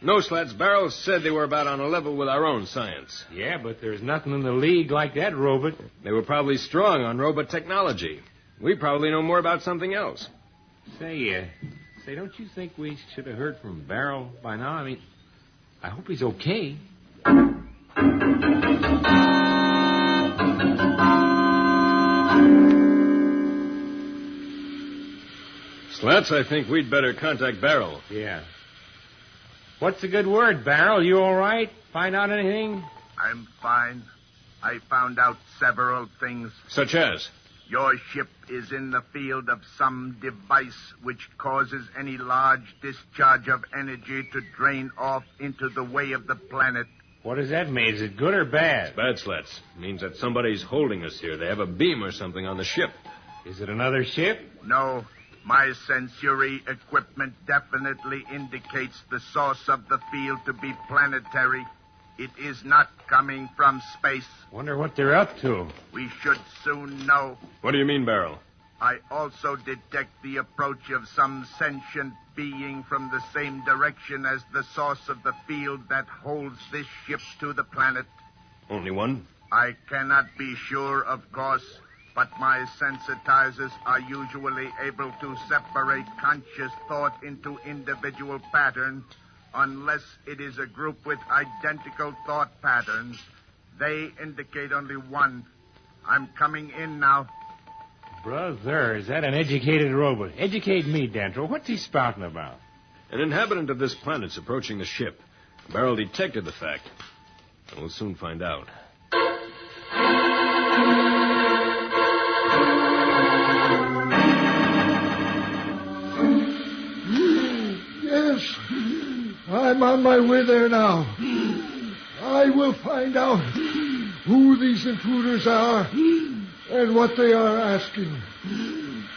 No, Slats, Barrel said they were about on a level with our own science. Yeah, but there's nothing in the League like that robot. They were probably strong on robot technology. We probably know more about something else. Say, don't you think we should have heard from Barrel by now? I mean, I hope he's okay. Slats, I think we'd better contact Barrel. Yeah. What's a good word, Barrel? You all right? Find out anything? I'm fine. I found out several things. Such as? Your ship is in the field of some device which causes any large discharge of energy to drain off into the way of the planet. What does that mean? Is it good or bad? It's bad, Slats. It means that somebody's holding us here. They have a beam or something on the ship. Is it another ship? No. My sensory equipment definitely indicates the source of the field to be planetary. It is not coming from space. Wonder what they're up to. We should soon know. What do you mean, Barrel? I also detect the approach of some sentient being from the same direction as the source of the field that holds this ship to the planet. Only one? I cannot be sure, of course, but my sensitizers are usually able to separate conscious thought into individual patterns unless it is a group with identical thought patterns. They indicate only one. I'm coming in now. Brother, is that an educated robot? Educate me, Dantro. What's he spouting about? An inhabitant of this planet's approaching the ship. Beryl detected the fact. And we'll soon find out. Yes, I'm on my way there now. I will find out who these intruders are and what they are asking.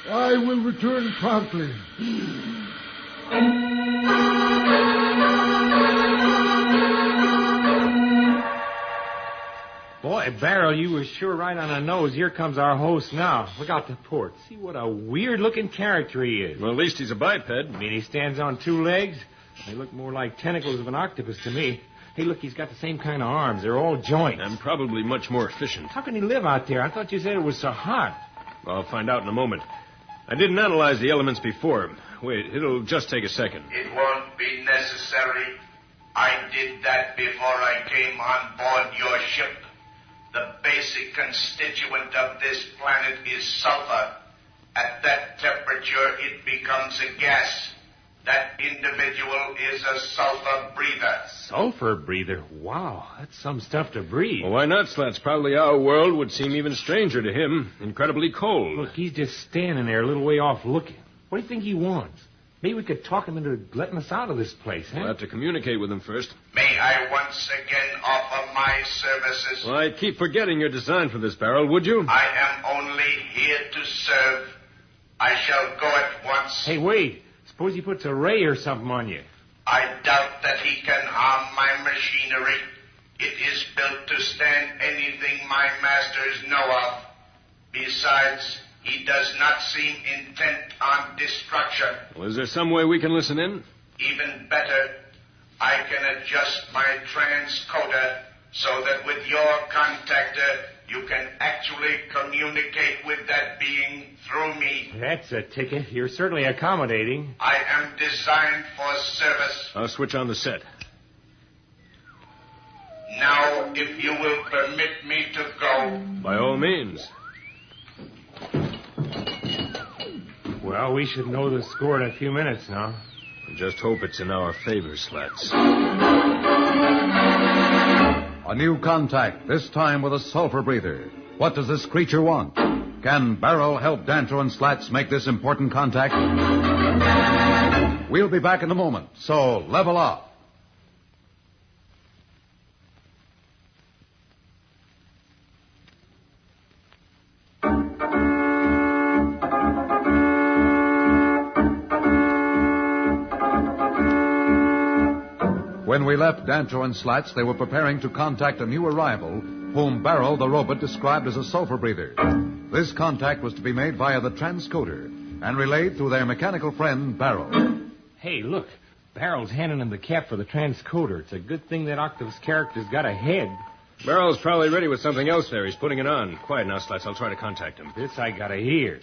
I will return promptly. Boy, Barrel, you were sure right on the nose. Here comes our host now. Look out the port. See what a weird-looking character he is. Well, at least he's a biped. I mean, he stands on two legs. They look more like tentacles of an octopus to me. Hey, look, he's got the same kind of arms. They're all joints. And probably much more efficient. How can he live out there? I thought you said it was so hot. I'll find out in a moment. I didn't analyze the elements before. Wait, it'll just take a second. It won't be necessary. I did that before I came on board your ship. The basic constituent of this planet is sulfur. At that temperature, it becomes a gas. That individual is a sulfur breather. Sulfur breather? Wow, that's some stuff to breathe. Well, why not, Slats? Probably our world would seem even stranger to him. Incredibly cold. Look, he's just standing there a little way off looking. What do you think he wants? Maybe we could talk him into letting us out of this place, huh? We'll have to communicate with him first. May I once again offer my services? Well, I'd keep forgetting your design for this, Barrel, would you? I am only here to serve. I shall go at once. Hey, wait. Suppose he puts a ray or something on you. I doubt that he can harm my machinery. It is built to stand anything my masters know of. Besides, he does not seem intent on destruction. Well, is there some way we can listen in? Even better, I can adjust my transcoder so that with your contactor, you can actually communicate with that being through me. That's a ticket. You're certainly accommodating. I am designed for service. I'll switch on the set. Now, if you will permit me to go. By all means. Well, we should know the score in a few minutes now. Just hope it's in our favor, Slats. A new contact, this time with a sulfur breather. What does this creature want? Can Barrel help Dantro and Slats make this important contact? We'll be back in a moment, so level off. When we left Dantro and Slats, they were preparing to contact a new arrival, whom Barrel, the robot, described as a sulfur breather. This contact was to be made via the transcoder and relayed through their mechanical friend, Barrel. Hey, look. Barrel's handing him the cap for the transcoder. It's a good thing that octopus character's got a head. Barrel's probably ready with something else there. He's putting it on. Quiet now, Slats. I'll try to contact him. This I gotta hear.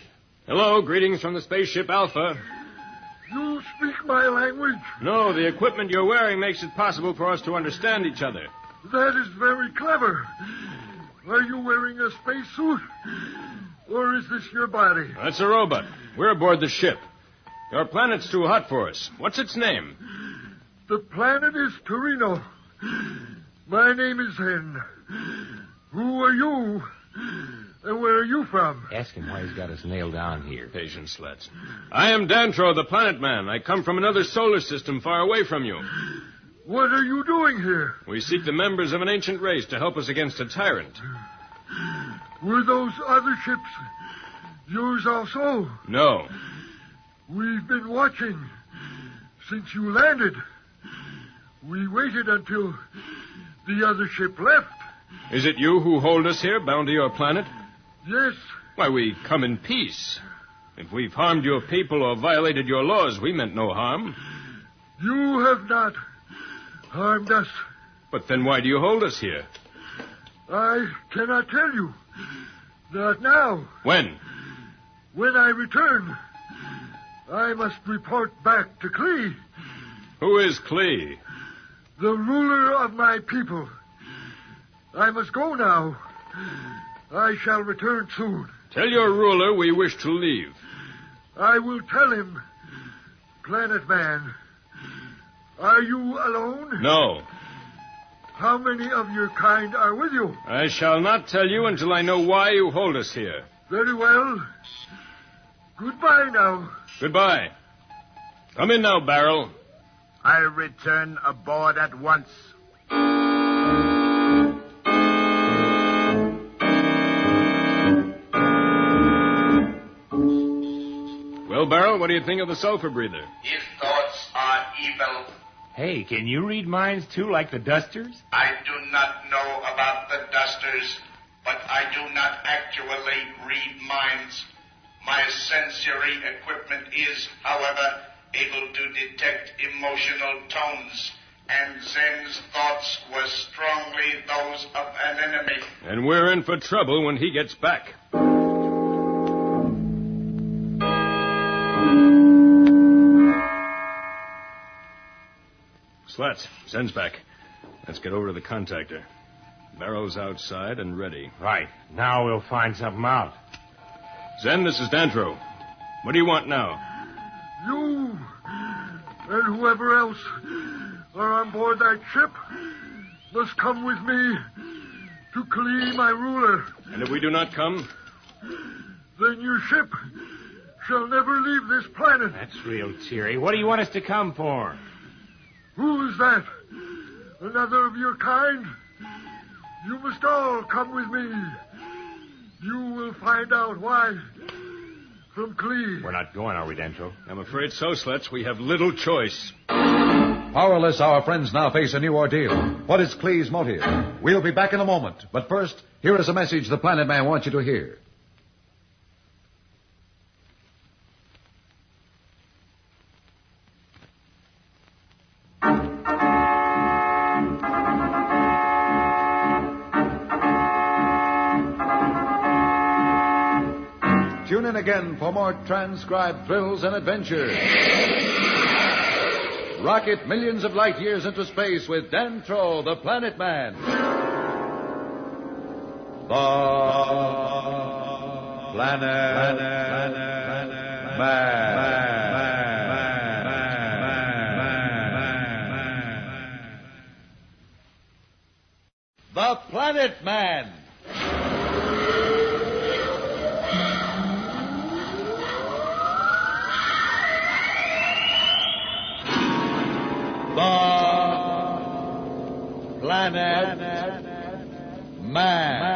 Hello, greetings from the spaceship Alpha. You speak my language? No, the equipment you're wearing makes it possible for us to understand each other. That is very clever. Are you wearing a spacesuit? Or is this your body? That's a robot. We're aboard the ship. Your planet's too hot for us. What's its name? The planet is Torino. My name is Hen. Who are you? And where are you from? Ask him why he's got us nailed down here. Patience, Slats. I am Dantro, the planet man. I come from another solar system far away from you. What are you doing here? We seek the members of an ancient race to help us against a tyrant. Were those other ships yours also? No. We've been watching since you landed. We waited until the other ship left. Is it you who hold us here, bound to your planet? Yes. Why, we come in peace. If we've harmed your people or violated your laws, we meant no harm. You have not harmed us. But then why do you hold us here? I cannot tell you. Not now. When? When I return, I must report back to Klee, Who is Klee? the ruler of my people. I must go now. I shall return soon. Tell your ruler we wish to leave. I will tell him, Planet Man. Are you alone? No. How many of your kind are with you? I shall not tell you until I know why you hold us here. Very well. Goodbye now. Goodbye. Come in now, Barrel. I'll return aboard at once. Well, Barrel, what do you think of the sulfur breather? His thoughts are evil. Hey, can you read minds, too, like the Dusters? I do not know about the Dusters, but I do not actually read minds. My sensory equipment is, however, able to detect emotional tones, and Zen's thoughts were strongly those of an enemy. And we're in for trouble when he gets back. Slats, Zen's back. Let's get over to the contactor. Barrow's outside and ready. Right. Now we'll find something out. Zen, this is Dantro. What do you want now? You and whoever else are on board that ship must come with me to Klee, my ruler. And if we do not come? Then your ship shall never leave this planet. That's real cheery. What do you want us to come for? Who is that? Another of your kind? You must all come with me. You will find out why. From Klee. We're not going, are we, Dentro? I'm afraid so, Slats. We have little choice. Powerless, our friends now face a new ordeal. What is Klee's motive? We'll be back in a moment. But first, here is a message the Planet Man wants you to hear. Tune in again for more transcribed thrills and adventures. Rocket millions of light years into space with Dantro, the Planet Man. The Planet Man. The Planet Man. Planet Man.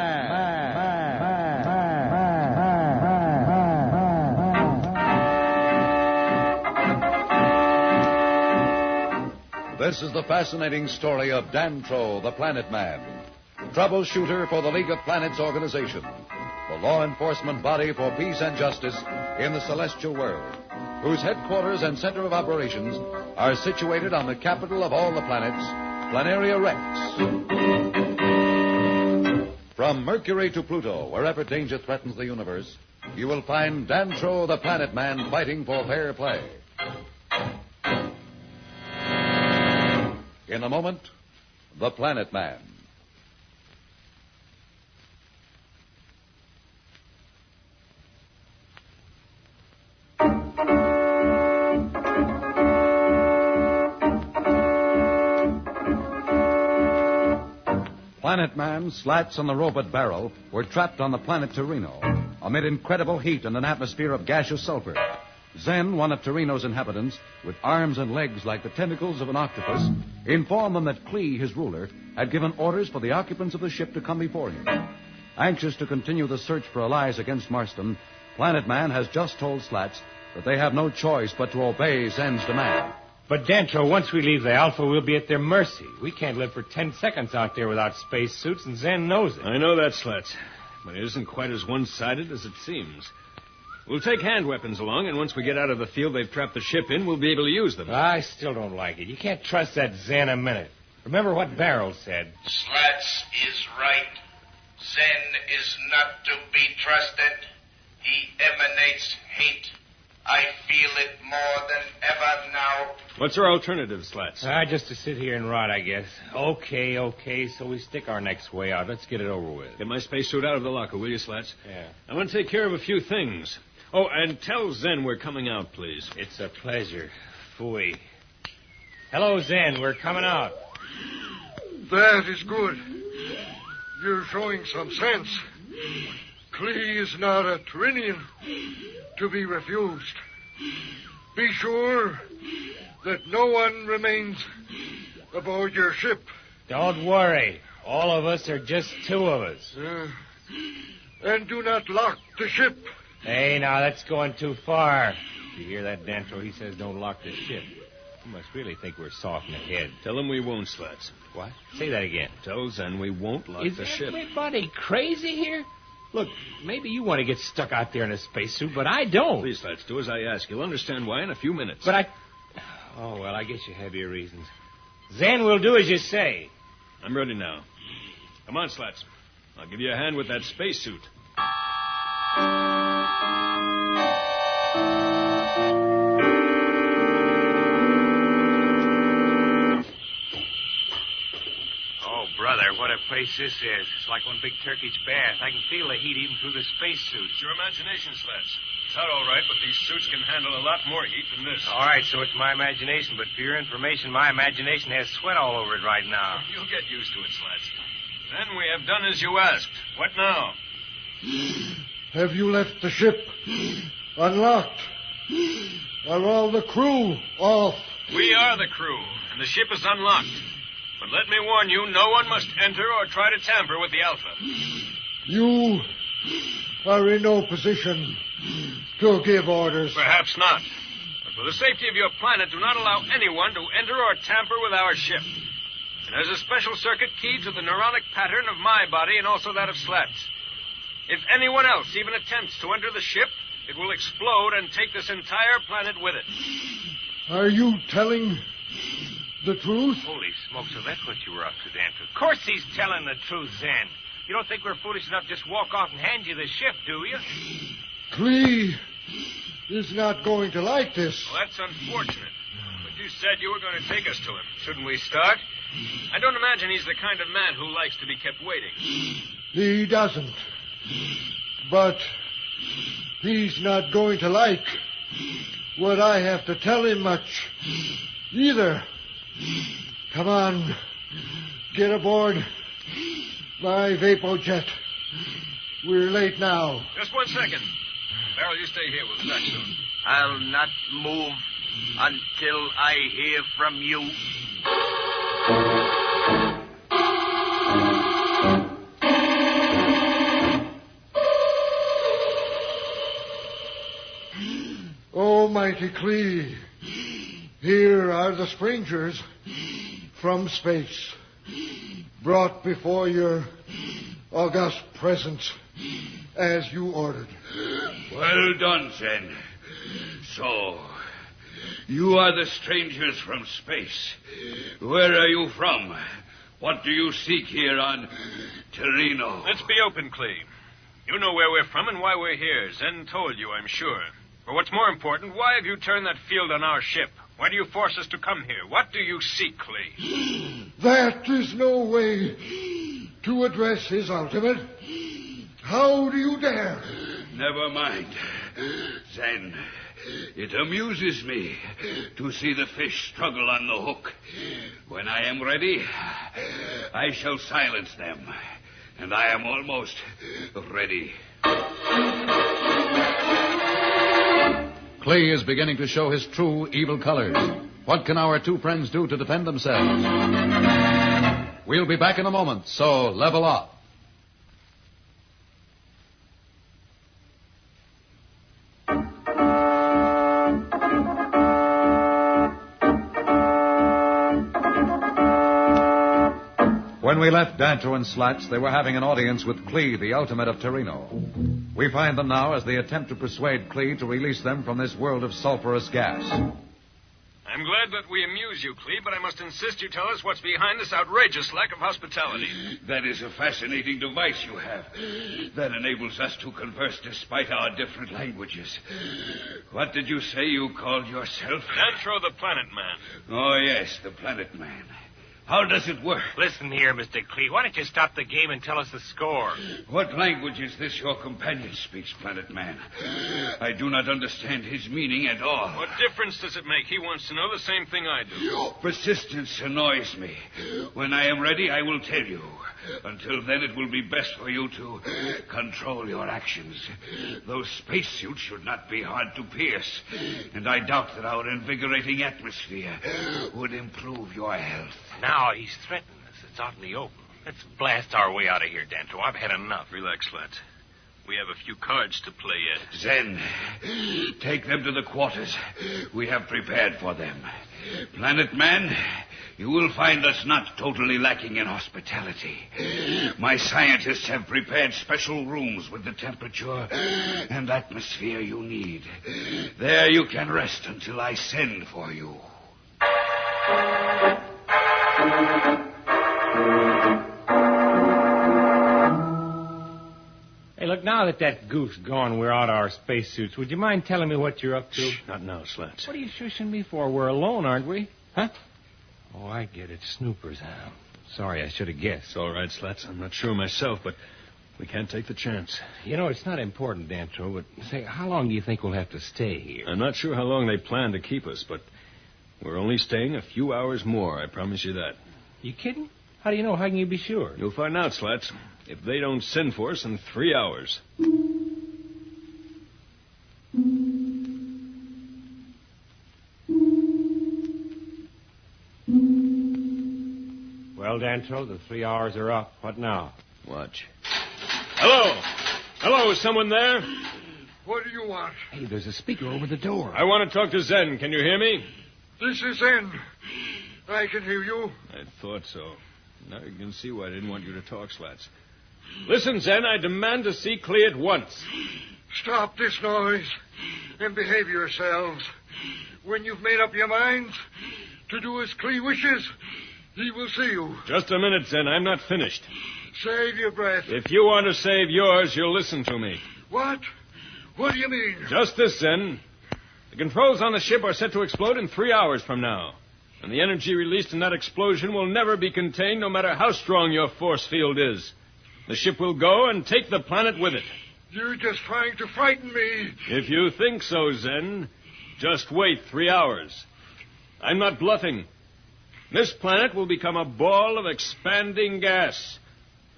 This is the fascinating story of Dantro, the Planet Man, troubleshooter for the League of Planets organization, the law enforcement body for peace and justice in the celestial world, whose headquarters and center of operations are situated on the capital of all the planets, Planaria Rex. From Mercury to Pluto, wherever danger threatens the universe, you will find Dantro, the Planet Man, fighting for fair play. In a moment, the Planet Man. Planet Man, Slats, and the robot Barrel were trapped on the planet Torino amid incredible heat and an atmosphere of gaseous sulfur. Zen, one of Torino's inhabitants, with arms and legs like the tentacles of an octopus, informed them that Klee, his ruler, had given orders for the occupants of the ship to come before him. Anxious to continue the search for allies against Marston, Planet Man has just told Slats that they have no choice but to obey Zen's demand. But, Dentro, once we leave the Alpha, we'll be at their mercy. We can't live for 10 seconds out there without spacesuits, and Zen knows it. I know that, Slats, but it isn't quite as one-sided as it seems. We'll take hand weapons along, and once we get out of the field they've trapped the ship in, we'll be able to use them. I still don't like it. You can't trust that Zen a minute. Remember what Barrel said. Slats is right. Zen is not to be trusted. He emanates hate. I feel it more than ever now. What's our alternative, Slats? Just to sit here and rot, I guess. Okay, so we stick our necks way out. Let's get it over with. Get my spacesuit out of the locker, will you, Slats? Yeah. I want to take care of a few things. Oh, and tell Zen we're coming out, please. It's a pleasure. Phooey. Hello, Zen. We're coming out. That is good. You're showing some sense. Klee is not a Tyrrhenian to be refused. Be sure that no one remains aboard your ship. Don't worry. All of us are just two of us. And do not lock the ship. Hey, now, that's going too far. You hear that, Dantro? He says don't lock the ship. You must really think we're soft in the head. Tell him we won't, Slats. What? Say that again. Tell Zen we won't lock the ship. Is everybody crazy here? Look, maybe you want to get stuck out there in a spacesuit, but I don't. Please, Slats, do as I ask. You'll understand why in a few minutes. But Oh, well, I guess you have your reasons. Zen, we'll do as you say. I'm ready now. Come on, Slats. I'll give you a hand with that spacesuit. Brother, what a place this is. It's like one big Turkish bath. I can feel the heat even through the spacesuit. It's your imagination, Slats. It's hot, all right, but these suits can handle a lot more heat than this. All right, so it's my imagination, but for your information, my imagination has sweat all over it right now. You'll get used to it, Slats. Then we have done as you asked. What now? Have you left the ship unlocked? Are all the crew off? We are the crew, and the ship is unlocked. But let me warn you, no one must enter or try to tamper with the Alpha. You are in no position to give orders. Perhaps not. But for the safety of your planet, do not allow anyone to enter or tamper with our ship. And there's a special circuit key to the neuronic pattern of my body and also that of Slats. If anyone else even attempts to enter the ship, it will explode and take this entire planet with it. Are you telling the truth? Holy smokes, so that's what you were up to, Danton. Of course he's telling the truth, Zen. You don't think we're foolish enough to just walk off and hand you the ship, do you? Klee is not going to like this. Well, that's unfortunate. But you said you were going to take us to him. Shouldn't we start? I don't imagine he's the kind of man who likes to be kept waiting. He doesn't. But he's not going to like what I have to tell him much either. Come on. Get aboard my Vapojet. We're late now. Just 1 second. Farrell, you stay here. We'll start soon. I'll not move until I hear from you. Almighty Klee, here are the strangers from space, brought before your august presence as you ordered. Well done, Zen. So, you are the strangers from space. Where are you from? What do you seek here on Terreno? Let's be open, Klee. You know where we're from and why we're here. Zen told you, I'm sure. But what's more important, why have you turned that field on our ship? Why do you force us to come here? What do you seek, Klee? That is no way to address his ultimate. How do you dare? Never mind, Zen. It amuses me to see the fish struggle on the hook. When I am ready, I shall silence them. And I am almost ready. Klee is beginning to show his true evil colors. What can our two friends do to defend themselves? We'll be back in a moment, so level off. When we left Dantro and Slats, they were having an audience with Klee, the ultimate of Terreno. We find them now as they attempt to persuade Klee to release them from this world of sulfurous gas. I'm glad that we amuse you, Clee, but I must insist you tell us what's behind this outrageous lack of hospitality. That is a fascinating device you have. That enables us to converse despite our different languages. What did you say you called yourself? Dantro the Planet Man. Oh, yes, the Planet Man. How does it work? Listen here, Mr. Clee. Why don't you stop the game and tell us the score? What language is this your companion speaks, Planet Man? I do not understand his meaning at all. What difference does it make? He wants to know the same thing I do. Your persistence annoys me. When I am ready, I will tell you. Until then, it will be best for you to control your actions. Those spacesuits should not be hard to pierce. And I doubt that our invigorating atmosphere would improve your health. Now he's threatening us. It's out in the open. Let's blast our way out of here, Dantro. I've had enough. Relax, lads. We have a few cards to play yet. Zen, take them to the quarters. We have prepared for them. Planet Man, you will find us not totally lacking in hospitality. My scientists have prepared special rooms with the temperature and atmosphere you need. There you can rest until I send for you. Hey, look, now that goof's gone, we're out of our spacesuits. Would you mind telling me what you're up to? Not now, Slats. What are you shushing me for? We're alone, aren't we? Huh? Oh, I get it. Snoopers. Sorry, I should have guessed. It's all right, Slats. I'm not sure myself, but we can't take the chance. You know, it's not important, Dantro, but say, how long do you think we'll have to stay here? I'm not sure how long they plan to keep us, but we're only staying a few hours more, I promise you that. You kidding? How do you know? How can you be sure? You'll find out, Slats. If they don't send for us in 3 hours. Well, Dantro, the 3 hours are up. What now? Watch. Hello! Hello, is someone there? What do you want? Hey, there's a speaker over the door. I want to talk to Zen. Can you hear me? This is Zen. I can hear you. I thought so. Now you can see why I didn't want you to talk, Slats. Listen, Zen, I demand to see Clee at once. Stop this noise and behave yourselves. When you've made up your minds to do as Clee wishes, he will see you. Just a minute, Zen. I'm not finished. Save your breath. If you want to save yours, you'll listen to me. What? What do you mean? Just this, Zen. The controls on the ship are set to explode in 3 hours from now. And the energy released in that explosion will never be contained, no matter how strong your force field is. The ship will go and take the planet with it. You're just trying to frighten me. If you think so, Zen, just wait 3 hours. I'm not bluffing. This planet will become a ball of expanding gas.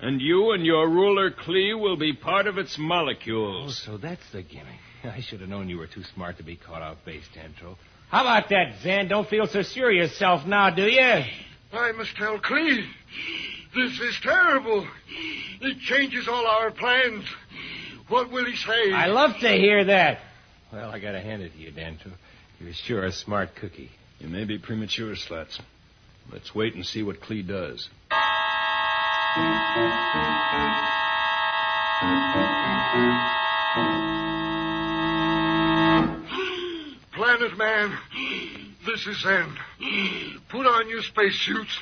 And you and your ruler, Clee, will be part of its molecules. Oh, so that's the gimmick. I should have known you were too smart to be caught off base, Dantro. How about that, Zen? Don't feel so sure of yourself now, do you? I must tell Clee. This is terrible. It changes all our plans. What will he say? I love to hear that. Well, I gotta hand it to you, Dantro. You're sure a smart cookie. You may be premature, Slats. Let's wait and see what Clee does. Planet Man, this is Zen. Put on your spacesuits.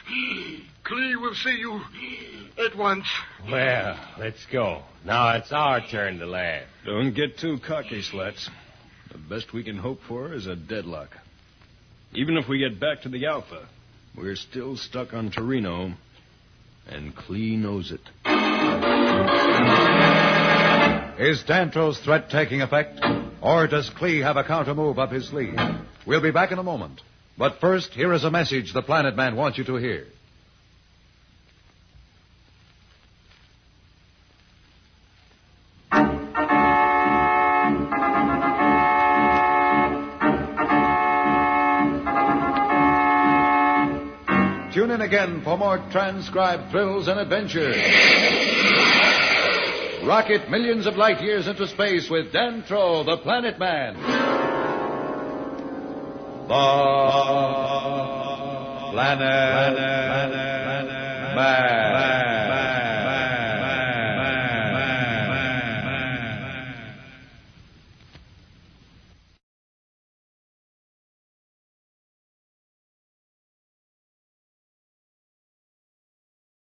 Clee will see you at once. Well, let's go. Now it's our turn to laugh. Don't get too cocky, Slats. The best we can hope for is a deadlock. Even if we get back to the Alpha, we're still stuck on Torino, and Clee knows it. Is Dantro's threat taking effect? Or does Clee have a counter-move up his sleeve? We'll be back in a moment. But first, here is a message the Planet Man wants you to hear. Tune in again for more transcribed thrills and adventures. Rocket millions of light years into space with Dantro, the Planet Man. The Planet Man.